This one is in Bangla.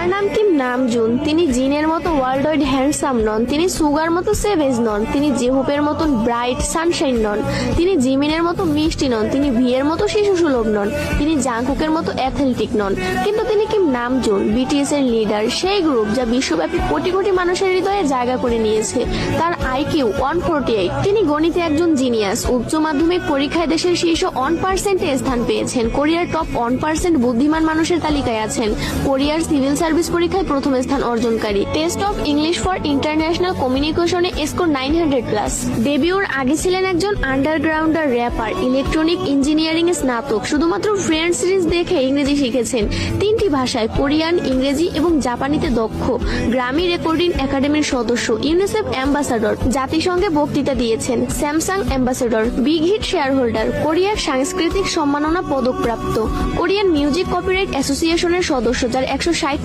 তার নাম কিম নামজুন। তিনি জিনের মতো ওয়ার্ল্ড ওয়াইড হ্যান্ডসাম নন, তিনি সুগার মতো সেভেজ নন, তিনি জেহুপের মতন ব্রাইট সানশাইন নন, তিনি জিমিনের মতো মিষ্টি নন, তিনি ভিয়ের মতো শিশু সুলভ নন, তিনি জাংকুকের মতো অ্যাথলেটিক নন। কিন্তু তিনি কিম নামজুন, বিটিএস এর লিডার, সেই গ্রুপ যা বিশ্বব্যাপী কোটি কোটি মানুষের হৃদয়ে জায়গা করে নিয়েছে। তার আইকিউ 148। তিনি গণিতে একজন জিনিয়াস। উচ্চ মাধ্যমিক পরীক্ষায় দেশের শীর্ষ 1% স্থান পেয়েছেন। কোরিয়ার টপ 1% বুদ্ধিমান মানুষের তালিকায় আছেন। কোরিয়ার সিভিল সার্ভিস পরীক্ষায় প্রথম স্থান অর্জনকারী। Test of English for international কমিউনিকেশনে স্কোর 900+। ডেবিউর আগে ছিলেন একজন আন্ডারগ্রাউন্ডার র্যাপার, ইলেকট্রনিক ইঞ্জিনিয়ারিং এ স্নাতক। শুধুমাত্র ফ্রেন্ডস সিরিজ দেখে ইংরেজি শিখেছেন। 3টি ভাষায় কোরিয়ান, ইংরেজি এবং জাপানিতে দক্ষ। গ্রামি রেকর্ডিং একাডেমির সদস্য, ইউনিসেফ অ্যাম্বাসাডর, জাতিসংঘে বক্তৃতা দিয়েছেন, Samsung ambassador, big hit shareholder, কোরিয়ার সাংস্কৃতিক সম্মাননা পদকপ্রাপ্ত, কোরিয়ান মিউজিক কপিরাইট অ্যাসোসিয়েশনের সদস্য, যার 160